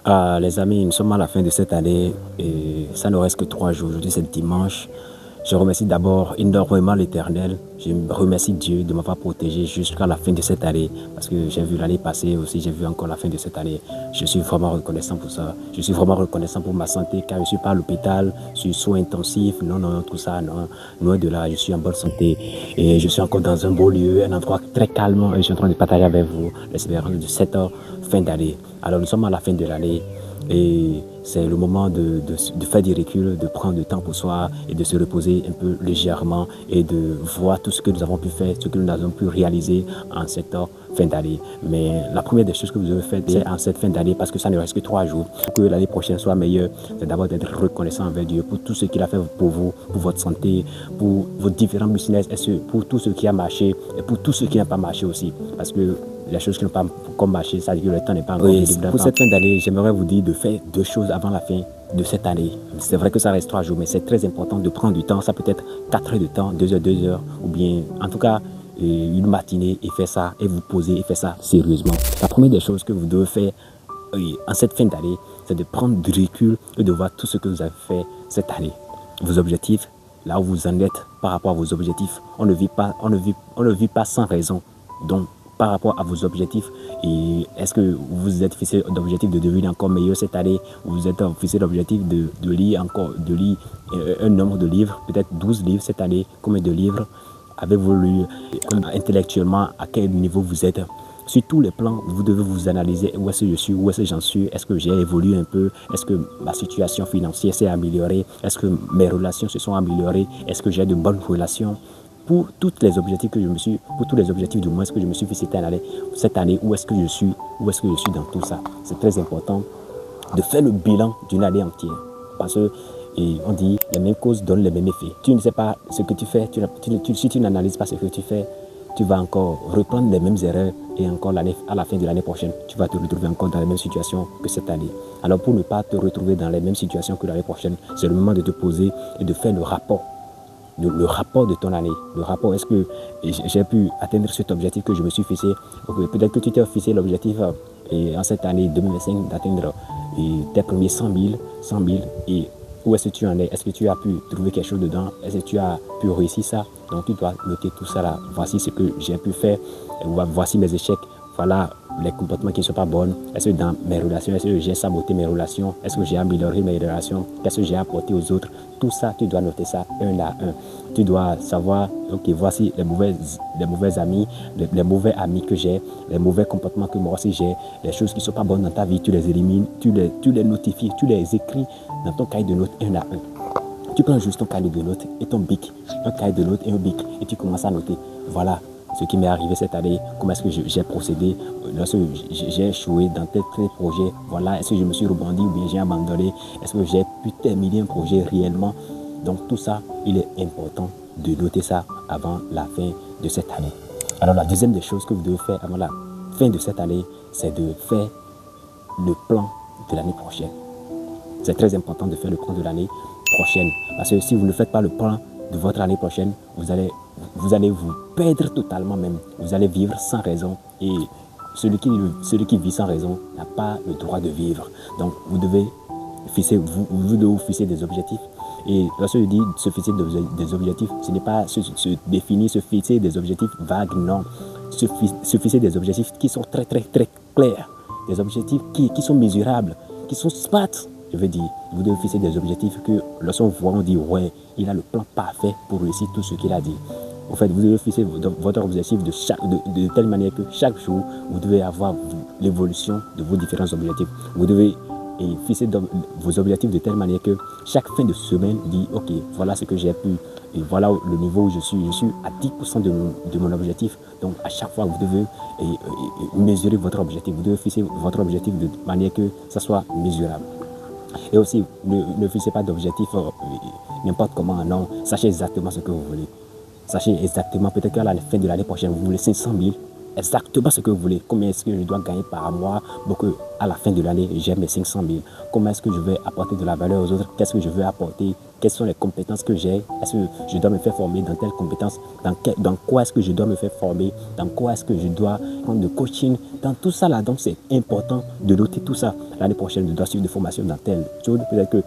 Les amis, nous sommes à la fin de cette année et ça ne reste que 3 jours. Aujourd'hui, c'est dimanche. Je remercie d'abord énormément l'Éternel. Je remercie Dieu de m'avoir protégé jusqu'à la fin de cette année parce que j'ai vu l'année passer aussi, j'ai vu encore la fin de cette année. Je suis vraiment reconnaissant pour ça. Je suis vraiment reconnaissant pour ma santé car je ne suis pas à l'hôpital, sur soins intensifs, non, tout ça, non. Loin de là, je suis en bonne santé et je suis encore dans un beau lieu, un endroit très calme et je suis en train de partager avec vous l'espérance de cette fin d'année. Alors nous sommes à la fin de l'année et c'est le moment de faire du recul, de prendre du temps pour soi et de se reposer un peu légèrement et de voir tout ce que nous avons pu faire, ce que nous avons pu réaliser en cette fin d'année. Mais la première des choses que vous devez faire, c'est en cette fin d'année, parce que ça ne reste que 3 jours, pour que l'année prochaine soit meilleure, c'est d'abord d'être reconnaissant envers Dieu pour tout ce qu'il a fait pour vous, pour votre santé, pour vos différents business, et pour tout ce qui a marché et pour tout ce qui n'a pas marché aussi. Parce que les choses qui n'ont pas comme marché, ça veut dire que le temps n'est pas encore venu. Pour cette fin d'année, j'aimerais vous dire de faire 2 choses avant la fin de cette année. C'est vrai que ça reste 3 jours, mais c'est très important de prendre du temps. Ça peut être 4 heures de temps, 2 heures, ou bien en tout cas une matinée et faire ça, et vous poser et faire ça sérieusement. La première des choses que vous devez faire en cette fin d'année, c'est de prendre du recul et de voir tout ce que vous avez fait cette année. Vos objectifs, là où vous en êtes par rapport à vos objectifs. On ne vit pas sans raison. Donc, par rapport à vos objectifs, et est-ce que vous êtes fixé d'objectif de devenir encore meilleur cette année, ou vous êtes fixé d'objectif de lire un nombre de livres, peut-être 12 livres cette année, combien de livres avez-vous lu intellectuellement, à quel niveau vous êtes? Sur tous les plans, vous devez vous analyser où est-ce que je suis, où est-ce que j'en suis, est-ce que j'ai évolué un peu, est-ce que ma situation financière s'est améliorée, est-ce que mes relations se sont améliorées, est-ce que j'ai de bonnes relations? Pour tous les objectifs du moins que je me suis fait cette année, où est-ce que je suis dans tout ça. C'est très important de faire le bilan d'une année entière. Parce que on dit les mêmes causes donnent les mêmes effets. Tu ne sais pas ce que tu fais, si tu n'analyses pas ce que tu fais, tu vas encore reprendre les mêmes erreurs et encore à la fin de l'année prochaine, tu vas te retrouver encore dans les mêmes situations que cette année. Alors pour ne pas te retrouver dans les mêmes situations que l'année prochaine, c'est le moment de te poser et de faire le rapport de ton année. Le rapport, est-ce que j'ai pu atteindre cet objectif que je me suis fixé? Peut-être que tu t'es fixé l'objectif en cette année 2025 d'atteindre tes premiers 100 000 et où est-ce que tu en es? Est-ce que tu as pu trouver quelque chose dedans? Est-ce que tu as pu réussir ça? Donc tu dois noter tout ça là. Voici ce que j'ai pu faire. Voici mes échecs. Voilà les comportements qui ne sont pas bons. Est-ce que dans mes relations, est-ce que j'ai saboté mes relations? Est-ce que j'ai amélioré mes relations? Qu'est-ce que j'ai apporté aux autres? Tout ça, tu dois noter ça un à un. Tu dois savoir, ok, voici les mauvais amis, les mauvais amis que j'ai, les mauvais comportements que moi aussi j'ai, les choses qui ne sont pas bonnes dans ta vie, tu les élimines, tu les notifies, tu les écris dans ton cahier de notes un à un. Tu prends juste ton cahier de notes et ton bic, un cahier de notes et un bic, et tu commences à noter. Voilà ce qui m'est arrivé cette année, comment est-ce que j'ai procédé, lorsque j'ai échoué dans tel projet, voilà, est-ce que je me suis rebondi ou bien j'ai abandonné, est-ce que j'ai pu terminer un projet réellement. Donc tout ça, il est important de noter ça avant la fin de cette année. Alors la deuxième des choses que vous devez faire avant la fin de cette année, c'est de faire le plan de l'année prochaine. C'est très important de faire le plan de l'année prochaine. Parce que si vous ne faites pas le plan de votre année prochaine, vous allez vous perdre totalement même. Vous allez vivre sans raison. Et celui qui vit sans raison n'a pas le droit de vivre. Donc vous devez vous fixer des objectifs. Et lorsque je dis se fixer des objectifs, ce n'est pas se fixer des objectifs vagues, non. Se fixer des objectifs qui sont très très très clairs. Des objectifs qui sont mesurables, qui sont smart. Je veux dire, vous devez fixer des objectifs que lorsqu'on voit, on dit ouais, il a le plan parfait pour réussir tout ce qu'il a dit. En fait, vous devez fixer votre objectif de telle manière que chaque jour, vous devez avoir l'évolution de vos différents objectifs. Vous devez fixer vos objectifs de telle manière que chaque fin de semaine dit ok, voilà ce que j'ai pu et voilà le niveau où je suis à 10% de mon objectif. Donc à chaque fois vous devez mesurer votre objectif, vous devez fixer votre objectif de manière que ça soit mesurable. Et aussi ne fixez pas d'objectif n'importe comment, non, sachez exactement ce que vous voulez. Sachez exactement, peut-être qu'à la fin de l'année prochaine vous voulez 500 000. exactement ce que vous voulez. Combien est-ce que je dois gagner par mois pour que à la fin de l'année, j'ai mes 500 000. Comment est-ce que je vais apporter de la valeur aux autres? Qu'est-ce que je veux apporter? Quelles sont les compétences que j'ai? Est-ce que je dois me faire former dans telles compétences? Dans quoi est-ce que je dois me faire former? Dans quoi est-ce que je dois prendre de coaching? Dans tout ça là, donc c'est important de noter tout ça. L'année prochaine, je dois suivre des formations dans telle chose. Peut-être que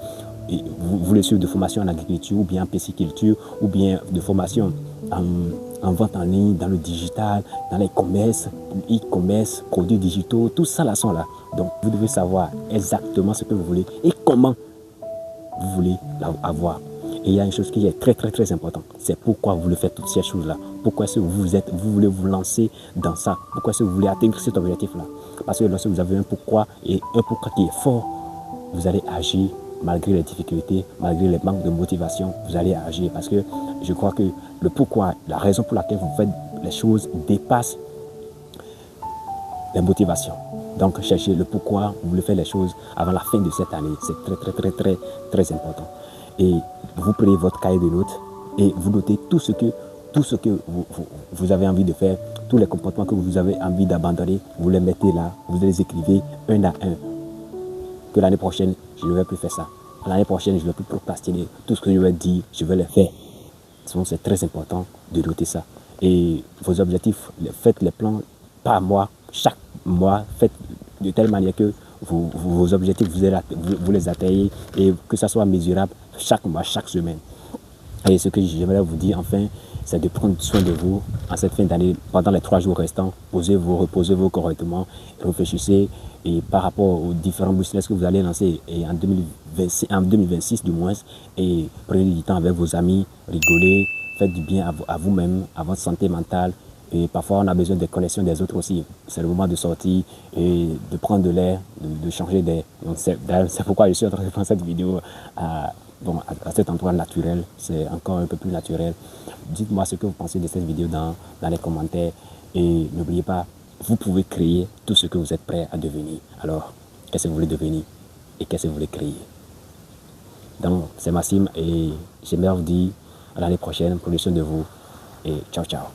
vous voulez suivre de formation en agriculture ou bien en pisciculture ou bien de formation en vente en ligne, dans le digital, dans les e-commerce, produits digitaux, tout ça là sont là. Donc vous devez savoir exactement ce que vous voulez et comment vous voulez avoir. Et il y a une chose qui est très très très importante, c'est pourquoi vous voulez faire toutes ces choses là. Pourquoi est-ce que vous voulez vous lancer dans ça? Pourquoi est-ce que vous voulez atteindre cet objectif là? Parce que lorsque vous avez un pourquoi et un pourquoi qui est fort, vous allez agir malgré les difficultés, malgré les manques de motivation, vous allez agir parce que je crois que le pourquoi, la raison pour laquelle vous faites les choses dépasse les motivations. Donc cherchez le pourquoi vous voulez faire les choses avant la fin de cette année. C'est très très très très très important. Et vous prenez votre cahier de notes et vous notez tout ce que vous avez envie de faire, tous les comportements que vous avez envie d'abandonner, vous les mettez là, vous les écrivez un à un. Que l'année prochaine, je ne vais plus faire ça. L'année prochaine, je ne vais plus procrastiner. Tout ce que je vais dire, je vais le faire. Donc, c'est très important de noter ça. Et vos objectifs, faites les plans par mois, chaque mois, faites de telle manière que vos objectifs, vous les atteignez et que ça soit mesurable chaque mois, chaque semaine. Et ce que j'aimerais vous dire enfin, c'est de prendre soin de vous en cette fin d'année, pendant les 3 jours restants. Reposez-vous correctement, réfléchissez et par rapport aux différents business que vous allez lancer et en 2026 du moins, et prenez du temps avec vos amis, rigolez, faites du bien à vous-même, à votre santé mentale. Et parfois, on a besoin des connexions des autres aussi. C'est le moment de sortir et de prendre de l'air, de changer d'air. C'est pourquoi je suis en train de faire cette vidéo à cet endroit naturel. C'est encore un peu plus naturel. Dites-moi ce que vous pensez de cette vidéo dans les commentaires. Et n'oubliez pas, vous pouvez créer tout ce que vous êtes prêt à devenir. Alors, qu'est-ce que vous voulez devenir et qu'est-ce que vous voulez créer? Donc, c'est Massim et j'aimerais vous dire à l'année prochaine. Prenez soin de vous et ciao, ciao.